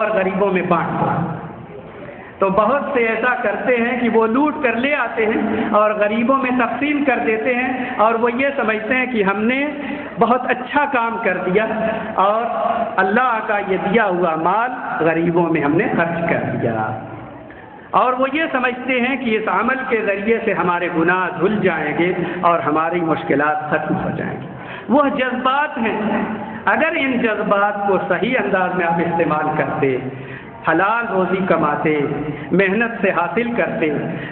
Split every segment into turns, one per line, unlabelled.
اور غریبوں میں بانٹ دو۔ تو بہت سے ایسا کرتے ہیں کہ وہ لوٹ کر لے آتے ہیں اور غریبوں میں تقسیم کر دیتے ہیں، اور وہ یہ سمجھتے ہیں کہ ہم نے بہت اچھا کام کر دیا اور اللہ کا یہ دیا ہوا مال غریبوں میں ہم نے خرچ کر دیا، اور وہ یہ سمجھتے ہیں کہ اس عمل کے ذریعے سے ہمارے گناہ دھل جائیں گے اور ہماری مشکلات ختم ہو جائیں گی۔ وہ جذبات ہیں، اگر ان جذبات کو صحیح انداز میں آپ استعمال کرتے، حلال روزی کماتے، محنت سے حاصل کرتے،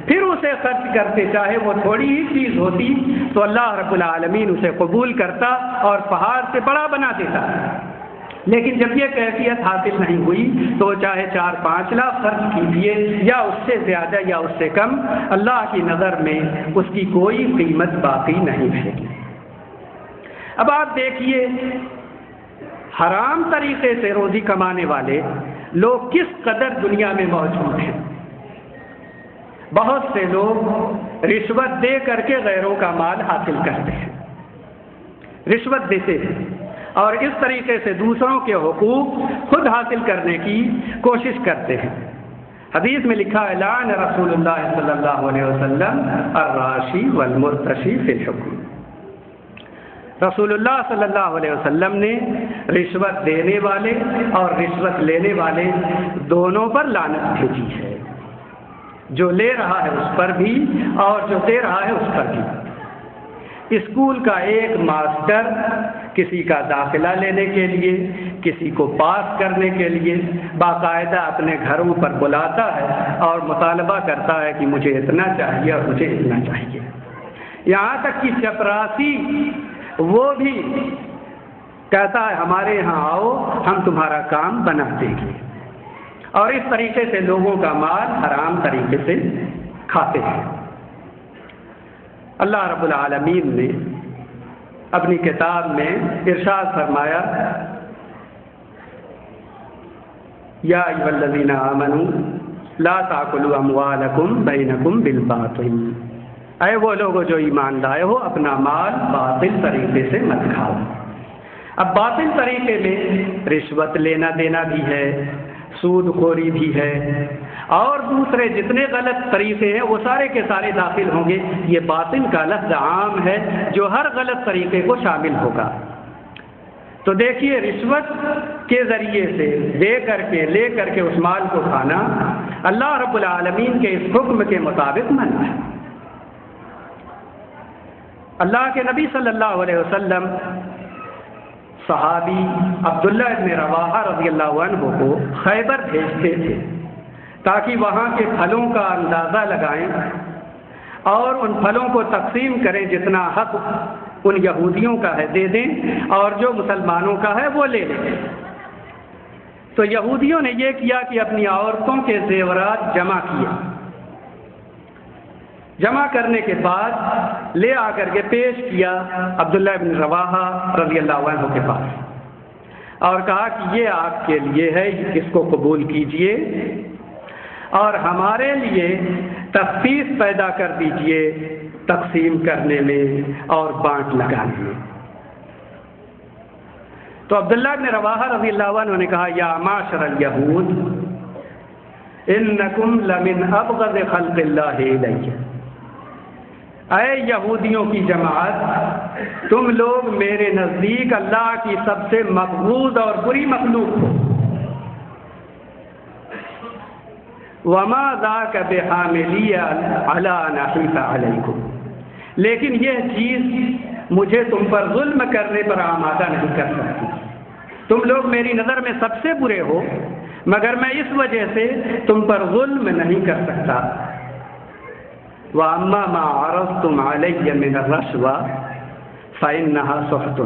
پھر اسے خرچ کرتے، چاہے وہ تھوڑی ہی چیز ہوتی تو اللہ رب العالمین اسے قبول کرتا اور پہاڑ سے بڑا بنا دیتا۔ لیکن جب یہ کیفیت حاصل نہیں ہوئی تو چاہے 4-5 لاکھ خرچ کیجیے یا اس سے زیادہ یا اس سے کم، اللہ کی نظر میں اس کی کوئی قیمت باقی نہیں رہے گی۔ اب آپ دیکھیے، حرام طریقے سے روزی کمانے والے لوگ کس قدر دنیا میں موجود ہیں۔ بہت سے لوگ رشوت دے کر کے غیروں کا مال حاصل کرتے ہیں، رشوت دیتے ہیں اور اس طریقے سے دوسروں کے حقوق خود حاصل کرنے کی کوشش کرتے ہیں۔ حدیث میں لکھا ہے لعن رسول اللہ صلی اللہ علیہ وسلم الراشی والمرتشی فی الحکم۔ رسول اللہ صلی اللہ علیہ وسلم نے رشوت دینے والے اور رشوت لینے والے دونوں پر لعنت بھیجی ہے، جو لے رہا ہے اس پر بھی اور جو دے رہا ہے اس پر بھی۔ اسکول کا ایک ماسٹر کسی کا داخلہ لینے کے لیے، کسی کو پاس کرنے کے لیے باقاعدہ اپنے گھروں پر بلاتا ہے اور مطالبہ کرتا ہے کہ مجھے اتنا چاہیے اور مجھے اتنا چاہیے، یہاں تک کہ چپراسی وہ بھی کہتا ہے ہمارے یہاں آؤ ہم تمہارا کام بنا دیں گے، اور اس طریقے سے لوگوں کا مال حرام طریقے سے کھاتے ہیں۔ اللہ رب العالمین نے اپنی کتاب میں ارشاد فرمایا یا ایھا الذین آمنوا لا تاکلوا اموالکم بینکم بالباطل، اے وہ لوگ جو ایمان لائے ہو اپنا مال باطل طریقے سے مت کھاؤ۔ اب باطل طریقے میں رشوت لینا دینا بھی ہے، سود خوری بھی ہے، اور دوسرے جتنے غلط طریقے ہیں وہ سارے کے سارے داخل ہوں گے۔ یہ باطل کا لفظ عام ہے جو ہر غلط طریقے کو شامل ہوگا۔ تو دیکھیے، رشوت کے ذریعے سے دے کر کے لے کر کے اس مال کو کھانا اللہ رب العالمین کے اس حکم کے مطابق منع ہے۔ اللہ کے نبی صلی اللہ علیہ وسلم صحابی عبداللہ ابن رواحہ رضی اللہ عنہ کو خیبر بھیجتے تھے تاکہ وہاں کے پھلوں کا اندازہ لگائیں اور ان پھلوں کو تقسیم کریں، جتنا حق ان یہودیوں کا ہے دے دیں اور جو مسلمانوں کا ہے وہ لے لیں۔ تو یہودیوں نے یہ کیا کہ اپنی عورتوں کے زیورات جمع کیے، جمع کرنے کے بعد لے آ کر کے پیش کیا عبداللہ ابن رواحہ رضی اللہ عنہ کے پاس اور کہا کہ یہ آپ کے لیے ہے، اس کو قبول کیجئے اور ہمارے لیے تخفیف پیدا کر دیجئے تقسیم کرنے میں اور بانٹ لگانے میں۔ تو عبداللہ ابن رواحہ رضی اللہ عنہ نے کہا یا معاشر الیہود انکم لمن ابغض خلق اللہ الیہ، اے یہودیوں کی جماعت، تم لوگ میرے نزدیک اللہ کی سب سے مبغوض اور بری مخلوق ہو۔ وما ذاک بحاملی علی ان احیف علیکم، لیکن یہ چیز مجھے تم پر ظلم کرنے پر آمادہ نہیں کر سکتی۔ تم لوگ میری نظر میں سب سے برے ہو، مگر میں اس وجہ سے تم پر ظلم نہیں کر سکتا۔ وَأَمَّا مَا عَرَضْتُمْ عَلَيَّ مِنَ الرَّشْوَةِ فَإِنَّهَا سُحْتٌ،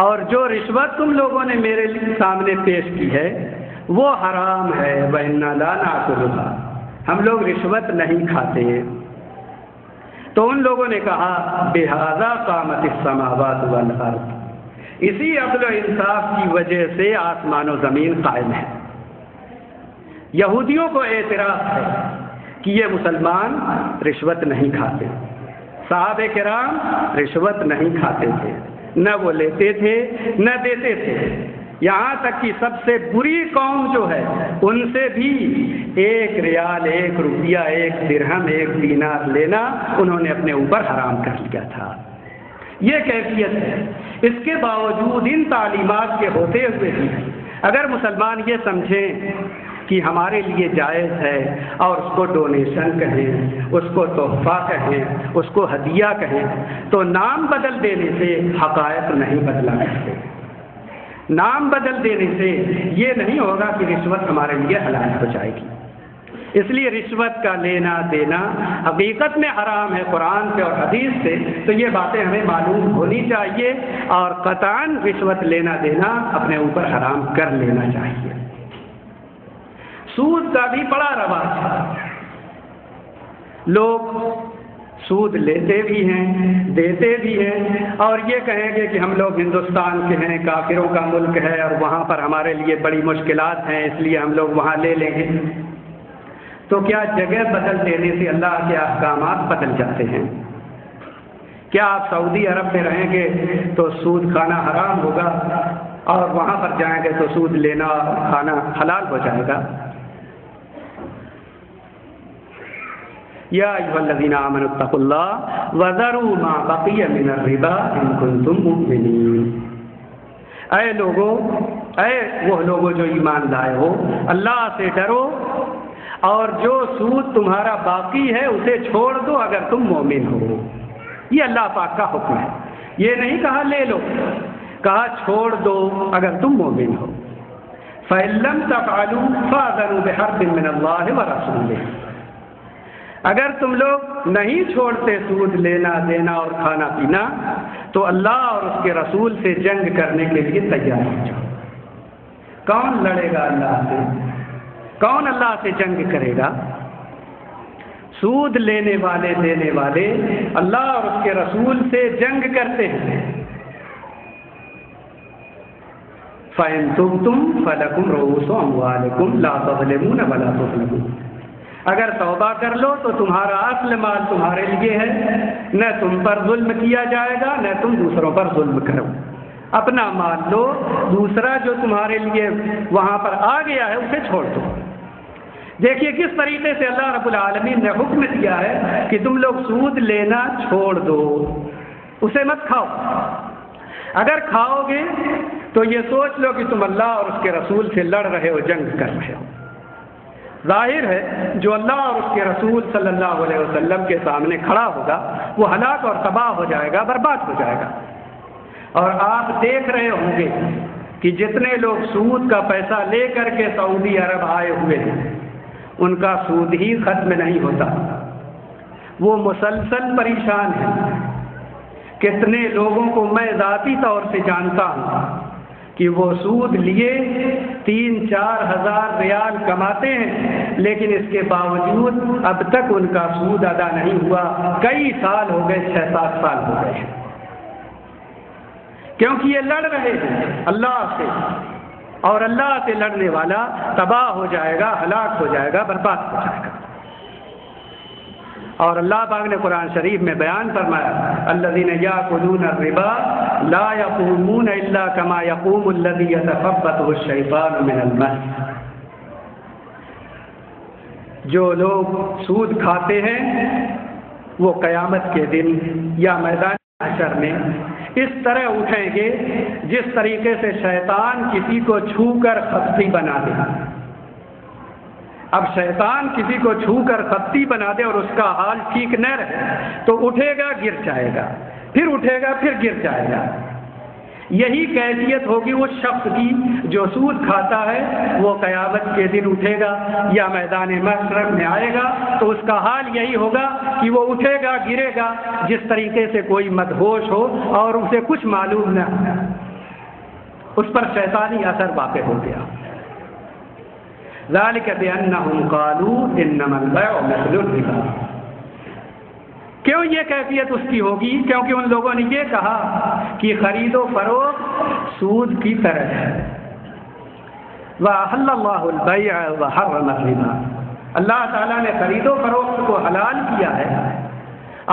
اور جو رشوت تم لوگوں نے میرے سامنے پیش کی ہے وہ حرام ہے۔ وَإِنَّا لَا نَأْكُلُهَا، ہم لوگ رشوت نہیں کھاتے۔ تو ان لوگوں نے کہا بِهَذَا قَامَتِ السَّمَاوَاتُ وَالْأَرْضُ، اسی عدل و انصاف کی وجہ سے آسمان و زمین قائم ہے۔ یہودیوں کو اعتراف ہے کہ یہ مسلمان رشوت نہیں کھاتے، صحابہ کرام رشوت نہیں کھاتے تھے، نہ وہ لیتے تھے نہ دیتے تھے۔ یہاں تک کہ سب سے بری قوم جو ہے ان سے بھی 1 ریال 1 روپیہ 1 درہم 1 دینار لینا انہوں نے اپنے اوپر حرام کر لیا تھا۔ یہ کیفیت ہے۔ اس کے باوجود ان تعلیمات کے ہوتے ہوئے بھی اگر مسلمان یہ سمجھیں کہ ہمارے لیے جائز ہے اور اس کو ڈونیشن کہیں، اس کو تحفہ کہیں، اس کو ہدیہ کہیں، تو نام بدل دینے سے حقائق نہیں بدلا کرتے۔ نام بدل دینے سے یہ نہیں ہوگا کہ رشوت ہمارے لیے حلال ہو جائے گی۔ اس لیے رشوت کا لینا دینا حقیقت میں حرام ہے قرآن سے اور حدیث سے، تو یہ باتیں ہمیں معلوم ہونی چاہیے اور قطعاً رشوت لینا دینا اپنے اوپر حرام کر لینا چاہیے۔ سود کا بھی بڑا رواج ہے، لوگ سود لیتے بھی ہیں دیتے بھی ہیں اور یہ کہیں گے کہ ہم لوگ ہندوستان کے ہیں، کافروں کا ملک ہے اور وہاں پر ہمارے لیے بڑی مشکلات ہیں، اس لیے ہم لوگ وہاں لے لیں گے۔ تو کیا جگہ بدل دینے سے اللہ کے احکامات بدل جاتے ہیں؟ کیا آپ سعودی عرب میں رہیں گے تو سود کھانا حرام ہوگا اور وہاں پر جائیں گے تو سود لینا اور کھانا حلال ہو جائے گا؟ یا ایھا الذین آمنوا اتقوا اللہ وذروا ما بقی من الربا ان کنتم مؤمنین۔ اے لوگو، اے وہ لوگوں جو ایمان لائے ہو، اللہ سے ڈرو اور جو سود تمہارا باقی ہے اسے چھوڑ دو اگر تم مومن ہو۔ یہ اللہ پاک کا حکم ہے، یہ نہیں کہا لے لو، کہا چھوڑ دو اگر تم مومن ہو۔ فَإِن لَّمْ تَفْعَلُوا فَأْذَنُوا بِحَرْبٍ مِّنَ اللَّهِ وَرَسُولِهِ۔ اگر تم لوگ نہیں چھوڑتے سود لینا دینا اور کھانا پینا تو اللہ اور اس کے رسول سے جنگ کرنے کے لیے تیار ہو جاؤ۔ کون لڑے گا اللہ سے؟ کون اللہ سے جنگ کرے گا؟ سود لینے والے دینے والے اللہ اور اس کے رسول سے جنگ کرتے ہیں۔ فَإِن تُبْتُمْ فَلَكُمْ رُءُوسُ أَمْوَالِكُمْ لَا تَظْلِمُونَ وَلَا تُظْلَمُونَ۔ اگر توبہ کر لو تو تمہارا اصل مال تمہارے لیے ہے، نہ تم پر ظلم کیا جائے گا نہ تم دوسروں پر ظلم کرو۔ اپنا مال لو، دوسرا جو تمہارے لیے وہاں پر آ گیا ہے اسے چھوڑ دو۔ دیکھیے کس طریقے سے اللہ رب العالمین نے حکم دیا ہے کہ تم لوگ سود لینا چھوڑ دو، اسے مت کھاؤ۔ اگر کھاؤ گے تو یہ سوچ لو کہ تم اللہ اور اس کے رسول سے لڑ رہے ہو، جنگ کر رہے ہو۔ ظاہر ہے جو اللہ اور اس کے رسول صلی اللہ علیہ وسلم کے سامنے کھڑا ہوگا وہ ہلاک اور تباہ ہو جائے گا، برباد ہو جائے گا۔ اور آپ دیکھ رہے ہوں گے کہ جتنے لوگ سود کا پیسہ لے کر کے سعودی عرب آئے ہوئے ہیں ان کا سود ہی ختم نہیں ہوتا، وہ مسلسل پریشان ہیں۔ کتنے لوگوں کو میں ذاتی طور سے جانتا ہوں کہ وہ سود لیے 3-4 ہزار ریال کماتے ہیں لیکن اس کے باوجود اب تک ان کا سود ادا نہیں ہوا، کئی سال ہو گئے، 6-7 سال ہو گئے ہیں، کیونکہ یہ لڑ رہے ہیں اللہ سے، اور اللہ سے لڑنے والا تباہ ہو جائے گا، ہلاک ہو جائے گا، برباد ہو جائے گا۔ اور اللہ پاک نے قرآن شریف میں بیان فرمایا الذین یاکلون الربا لا یقومون الا کما یقوم الذی یتخبطہ الشیطان من المس۔ جو لوگ سود کھاتے ہیں وہ قیامت کے دن یا میدان حشر میں اس طرح اٹھیں گے جس طریقے سے شیطان کسی کو چھو کر خطی بنا دے۔ اب شیطان کسی کو چھو کر خطی بنا دے اور اس کا حال ٹھیک نہ رہے تو اٹھے گا گر جائے گا، پھر اٹھے گا پھر گر جائے گا۔ یہی کیفیت ہوگی اس شخص کی جو سود کھاتا ہے، وہ قیامت کے دن اٹھے گا یا میدان محشر میں آئے گا تو اس کا حال یہی ہوگا کہ وہ اٹھے گا گرے گا جس طریقے سے کوئی مدہوش ہو اور اسے کچھ معلوم نہ ہو، اس پر شیطانی اثر واقع ہو گیا۔ ذالک بأنہم قالوا انما البیع مثل الربا۔ کیوں یہ کیفیت اس کی ہوگی؟ کیونکہ ان لوگوں نے یہ کہا کہ خرید و فروخت سود کی طرح ہے۔ وَأَحَلَّ اللَّهُ الْبَيْعَ وَحَرَّمَ الرِّبَا۔ اللہ تعالیٰ نے خرید و فروخت کو حلال کیا ہے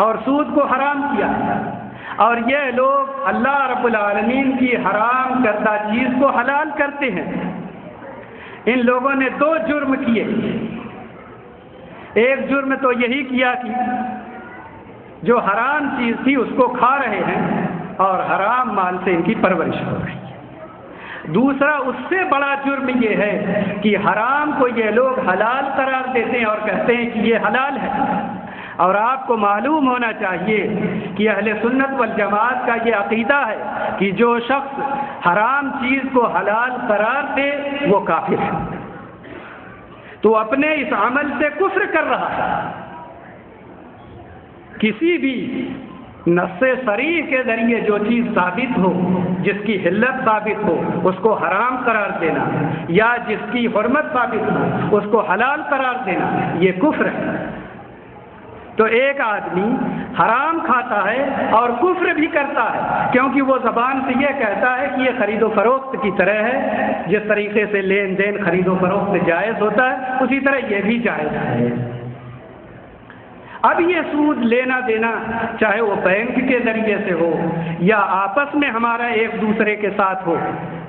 اور سود کو حرام کیا ہے، اور یہ لوگ اللہ رب العالمین کی حرام کردہ چیز کو حلال کرتے ہیں۔ ان لوگوں نے دو جرم کیے۔ ایک جرم تو یہی کیا کہ جو حرام چیز تھی اس کو کھا رہے ہیں اور حرام مال سے ان کی پرورش ہو رہی ہے۔ دوسرا اس سے بڑا جرم یہ ہے کہ حرام کو یہ لوگ حلال قرار دیتے ہیں اور کہتے ہیں کہ یہ حلال ہے۔ اور آپ کو معلوم ہونا چاہیے کہ اہل سنت والجماعت کا یہ عقیدہ ہے کہ جو شخص حرام چیز کو حلال قرار دے وہ کافر ہے، تو اپنے اس عمل سے کفر کر رہا ہے۔ کسی بھی نص صریح کے ذریعے جو چیز ثابت ہو، جس کی حلت ثابت ہو، اس کو حرام قرار دینا، یا جس کی حرمت ثابت ہو اس کو حلال قرار دینا، یہ کفر ہے۔ تو ایک آدمی حرام کھاتا ہے اور کفر بھی کرتا ہے، کیونکہ وہ زبان سے یہ کہتا ہے کہ یہ خرید و فروخت کی طرح ہے، جس طریقے سے لین دین خرید و فروخت جائز ہوتا ہے اسی طرح یہ بھی جائز ہے۔ اب یہ سود لینا دینا، چاہے وہ بینک کے ذریعے سے ہو یا آپس میں ہمارا ایک دوسرے کے ساتھ ہو،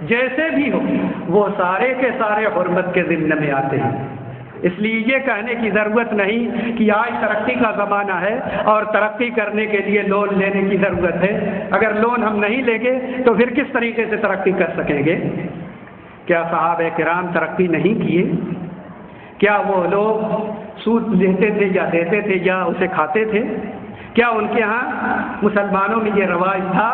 جیسے بھی ہو، وہ سارے کے سارے حرمت کے ضمن میں آتے ہیں۔ اس لیے یہ کہنے کی ضرورت نہیں کہ آج ترقی کا زمانہ ہے اور ترقی کرنے کے لیے لون لینے کی ضرورت ہے۔ اگر لون ہم نہیں لیں گے تو پھر کس طریقے سے ترقی کر سکیں گے؟ کیا صحابہ کرام ترقی نہیں کیے؟ کیا وہ لوگ سود لیتے تھے یا دیتے تھے یا اسے کھاتے تھے؟ کیا ان کے ہاں مسلمانوں میں یہ رواج تھا؟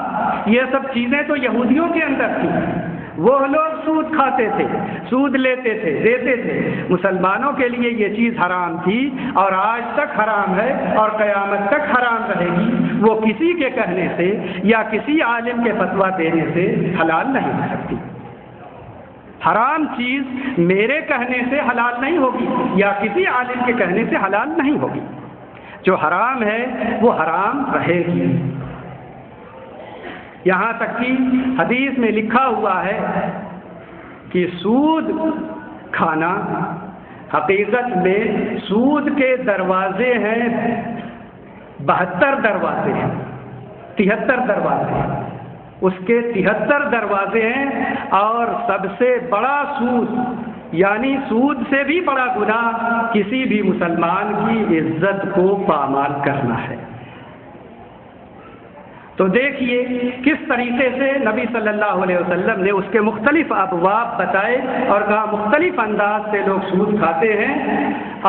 یہ سب چیزیں تو یہودیوں کے اندر تھیں۔ وہ لوگ سود کھاتے تھے، سود لیتے تھے، دیتے تھے۔ مسلمانوں کے لیے یہ چیز حرام تھی اور آج تک حرام ہے اور قیامت تک حرام رہے گی۔ وہ کسی کے کہنے سے یا کسی عالم کے فتویٰ دینے سے حلال نہیں ہو سکتی۔ حرام چیز میرے کہنے سے حلال نہیں ہوگی یا کسی عالم کے کہنے سے حلال نہیں ہوگی۔ جو حرام ہے وہ حرام رہے گی۔ یہاں تک کہ حدیث میں لکھا ہوا ہے کہ سود کھانا، حقیقت میں سود کے دروازے ہیں 72 دروازے ہیں، 73 دروازے ہیں، اس کے 73 دروازے ہیں، اور سب سے بڑا سود یعنی سود سے بھی بڑا گناہ کسی بھی مسلمان کی عزت کو پامال کرنا ہے۔ تو دیکھیے کس طریقے سے نبی صلی اللہ علیہ وسلم نے اس کے مختلف ابواب بتائے اور کہا مختلف انداز سے لوگ سود کھاتے ہیں،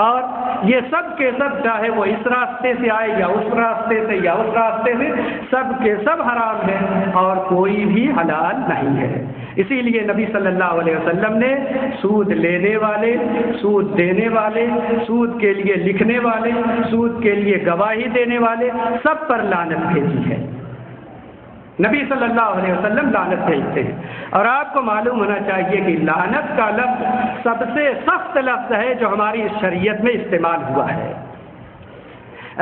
اور یہ سب کے سب چاہے وہ اس راستے سے آئے یا اس راستے سے یا اس راستے سے، سب کے سب حرام ہیں اور کوئی بھی حلال نہیں ہے۔ اسی لیے نبی صلی اللہ علیہ وسلم نے سود لینے والے، سود دینے والے، سود کے لیے لکھنے والے، سود کے لیے گواہی دینے والے سب پر لعنت بھیجی ہے۔ نبی صلی اللہ علیہ وسلم لعنت بھیجتے ہیں، اور آپ کو معلوم ہونا چاہیے کہ لعنت کا لفظ سب سے سخت لفظ ہے جو ہماری شریعت میں استعمال ہوا ہے۔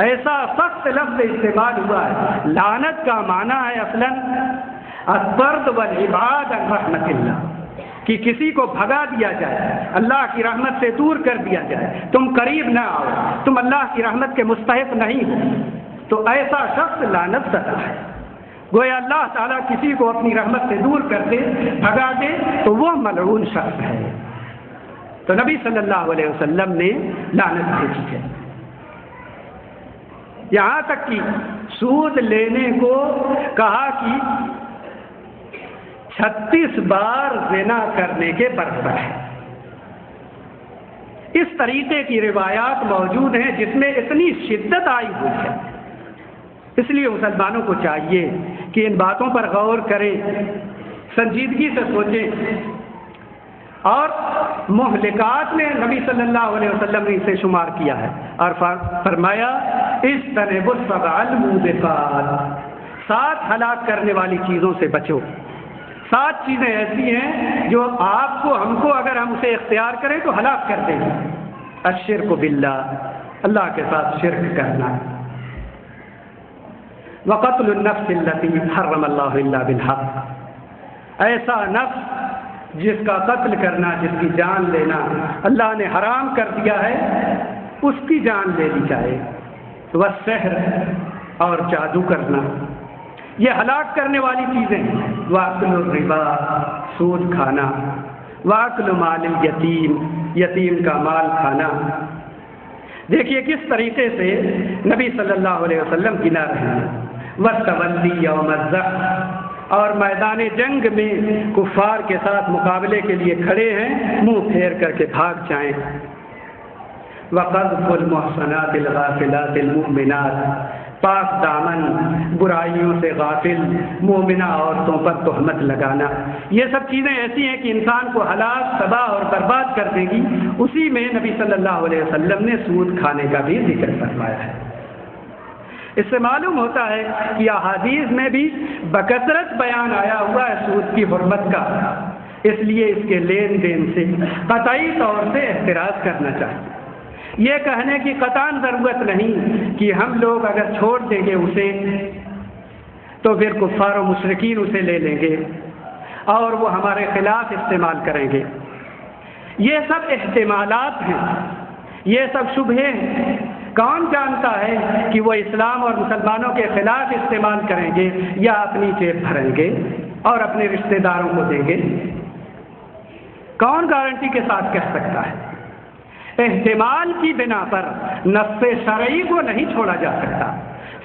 ایسا سخت لفظ استعمال ہوا ہے۔ لعنت کا معنی ہے اصلاً الطرد والابعاد عن رحمت اللہ، کہ کسی کو بھگا دیا جائے، اللہ کی رحمت سے دور کر دیا جائے، تم قریب نہ آؤ، تم اللہ کی رحمت کے مستحق نہیں ہو، تو ایسا شخص لعنت زدہ ہے۔ گویا اللہ تعالیٰ کسی کو اپنی رحمت سے دور کر دے، بھگا دے، تو وہ ملعون شخص ہے۔ تو نبی صلی اللہ علیہ وسلم نے لعنت بھیجی ہے۔ یہاں تک کہ سود لینے کو کہا کہ 36 بار زنا کرنے کے برابر ہے۔ اس طریقے کی روایات موجود ہیں جس میں اتنی شدت آئی ہوئی ہے۔ اس لیے مسلمانوں کو چاہیے کہ ان باتوں پر غور کریں، سنجیدگی سے سوچیں، اور مہلکات میں نبی صلی اللہ علیہ وسلم نے اسے شمار کیا ہے اور فرمایا اجتنبوا السبع الموبقات، 7 ہلاک کرنے والی چیزوں سے بچو۔ 7 چیزیں ایسی ہیں جو آپ کو، ہم کو اگر ہم اسے اختیار کریں تو ہلاک کر دیں گے۔ الشرک باللہ، اللہ کے ساتھ شرک کرنا، وقتل النفس التي حرم اللہ الا بالحق، ایسا نفس جس کا قتل کرنا، جس کی جان لینا اللہ نے حرام کر دیا ہے، اس کی جان لے لی جائے۔ والسحر، اور جادو کرنا، یہ ہلاک کرنے والی چیزیں ہیں۔ واکل الربا، سود کھانا، واکل مال الیتیم، یتیم کا مال کھانا۔ دیکھیے کس طریقے سے نبی صلی اللہ علیہ وسلم گنا رہے ہیں۔ والتولی یوم الزحف، اور میدان جنگ میں کفار کے ساتھ مقابلے کے لیے کھڑے ہیں، منہ پھیر کر کے بھاگ جائیں۔ وقذف المحصنات الغافلات المؤمنات، پاک دامن برائیوں سے غافل مومنہ عورتوں پر تہمت لگانا، یہ سب چیزیں ایسی ہیں کہ انسان کو ہلاک، تباہ اور برباد کر دے گی۔ اسی میں نبی صلی اللہ علیہ وسلم نے سود کھانے کا بھی ذکر فرمایا ہے۔ اس سے معلوم ہوتا ہے کہ احادیث میں بھی بکثرت بیان آیا ہوا ہے سود کی حرمت کا، اس لیے اس کے لین دین سے قطعی طور سے احتراز کرنا چاہیے۔ یہ کہنے کی قطعاً ضرورت نہیں کہ ہم لوگ اگر چھوڑ دیں گے اسے تو پھر کفار و مشرکین اسے لے لیں گے اور وہ ہمارے خلاف استعمال کریں گے۔ یہ سب احتمالات ہیں، یہ سب شبہے ہیں۔ کون جانتا ہے کہ وہ اسلام اور مسلمانوں کے خلاف استعمال کریں گے یا اپنی جیب بھریں گے اور اپنے رشتہ داروں کو دیں گے؟ کون گارنٹی کے ساتھ کہہ سکتا ہے؟ احتمال کی بنا پر نص شرعی کو نہیں چھوڑا جا سکتا،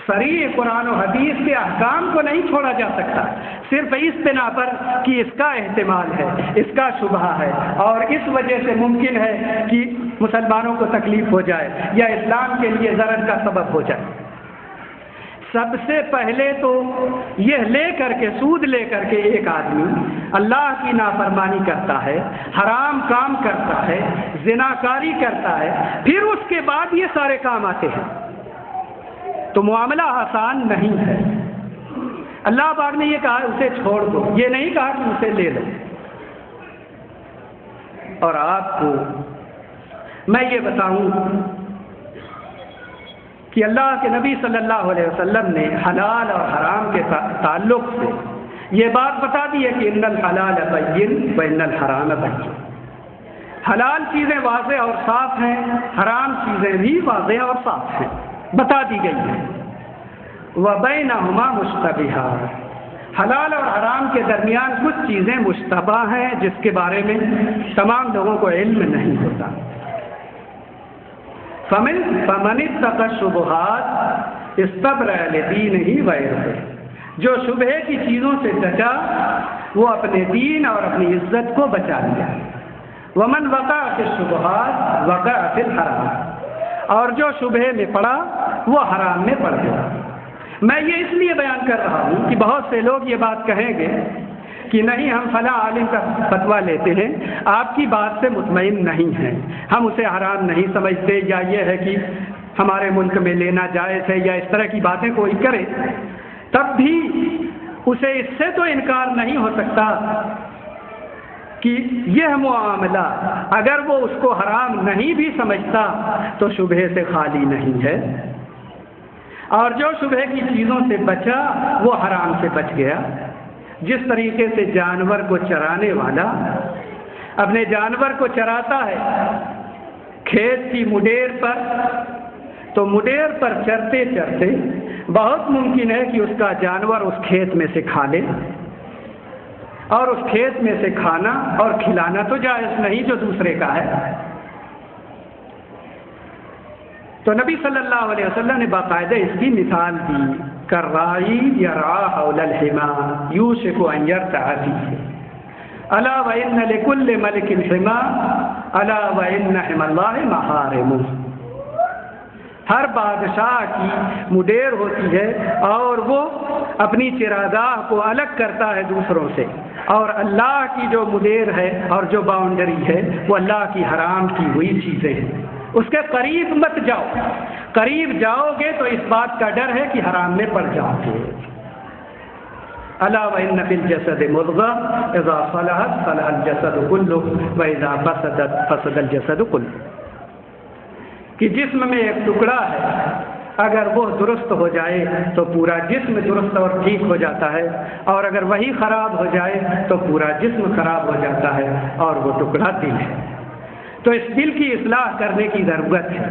صریح قرآن و حدیث کے احکام کو نہیں چھوڑا جا سکتا، صرف اس بنا پر کہ اس کا احتمال ہے، اس کا شبہ ہے اور اس وجہ سے ممکن ہے کہ مسلمانوں کو تکلیف ہو جائے یا اسلام کے لیے ضرر کا سبب ہو جائے۔ سب سے پہلے تو یہ لے کر کے سود لے کر کے ایک آدمی اللہ کی نافرمانی کرتا ہے، حرام کام کرتا ہے، زناکاری کرتا ہے، پھر اس کے بعد یہ سارے کام آتے ہیں، تو معاملہ آسان نہیں ہے۔ اللہ پاک نے یہ کہا اسے چھوڑ دو، یہ نہیں کہا کہ اسے لے لو۔ اور آپ کو میں یہ بتاؤں کہ اللہ کے نبی صلی اللہ علیہ وسلم نے حلال اور حرام کے تعلق سے یہ بات بتا دی ہے کہ ان الحلال بین و ان الحرام بین۔ حلال چیزیں واضح اور صاف ہیں، حرام چیزیں بھی واضح اور صاف ہیں، بتا دی گئی ہیں۔ وبینہما مشتبہات، حلال اور حرام کے درمیان کچھ چیزیں مشتبہ ہیں جس کے بارے میں تمام لوگوں کو علم نہیں ہوتا۔ فمن اتقى الشبہات استبرأ لدینہ وعرضہ، جو شبہے کی چیزوں سے بچا وہ اپنے دین اور اپنی عزت کو بچا لیا۔ ومن وقع فی الشبہات وقع فی الحرام، اور جو شبہے میں پڑا وہ حرام میں پڑ گیا۔ میں یہ اس لیے بیان کر رہا ہوں کہ بہت سے لوگ یہ بات کہیں گے کہ نہیں ہم فلاں عالم کا فتویٰ لیتے ہیں، آپ کی بات سے مطمئن نہیں ہیں، ہم اسے حرام نہیں سمجھتے، یا یہ ہے کہ ہمارے ملک میں لینا جائز ہے، یا اس طرح کی باتیں کوئی کرے، تب بھی اسے اس سے تو انکار نہیں ہو سکتا کہ یہ معاملہ اگر وہ اس کو حرام نہیں بھی سمجھتا تو شبہے سے خالی نہیں ہے، اور جو شبہے کی چیزوں سے بچا وہ حرام سے بچ گیا۔ جس طریقے سے جانور کو چرانے والا اپنے جانور کو چراتا ہے کھیت کی مڈیر پر، تو مڈیر پر چرتے چرتے بہت ممکن ہے کہ اس کا جانور اس کھیت میں سے کھا لے، اور اس کھیت میں سے کھانا اور کھلانا تو جائز نہیں جو دوسرے کا ہے۔ تو نبی صلی اللہ علیہ وسلم نے باقاعدہ اس کی مثال دی، کرائی یرعی حول الحمى یوشک ان یرتع فیہ، الا وان لکل ملک حمى الا وان حمى اللہ محارمہ۔ ہر بادشاہ کی مڈیر ہوتی ہے اور وہ اپنی چراگاہ کو الگ کرتا ہے دوسروں سے، اور اللہ کی جو مڈیر ہے اور جو باؤنڈری ہے وہ اللہ کی حرام کی ہوئی چیزیں ہیں، اس کے قریب مت جاؤ، قریب جاؤ گے تو اس بات کا ڈر ہے کہ حرام میں پڑ جاؤ گے۔ الا وان فی الجسد مضغہ اذا صلحت صلح الجسد کلہ واذا فسدت فسد الجسد کلہ، کہ جسم میں ایک ٹکڑا ہے، اگر وہ درست ہو جائے تو پورا جسم درست اور ٹھیک ہو جاتا ہے، اور اگر وہی خراب ہو جائے تو پورا جسم خراب ہو جاتا ہے، اور وہ ٹکڑا دل ہے۔ تو اس دل کی اصلاح کرنے کی ضرورت ہے۔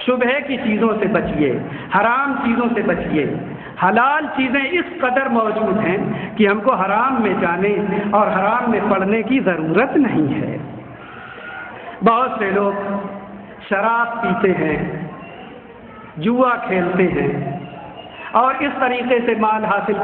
شبہے کی چیزوں سے بچیے، حرام چیزوں سے بچیے، حلال چیزیں اس قدر موجود ہیں کہ ہم کو حرام میں جانے اور حرام میں پڑنے کی ضرورت نہیں ہے۔ بہت سے لوگ شراب پیتے ہیں، جوا کھیلتے ہیں اور اس طریقے سے مال حاصل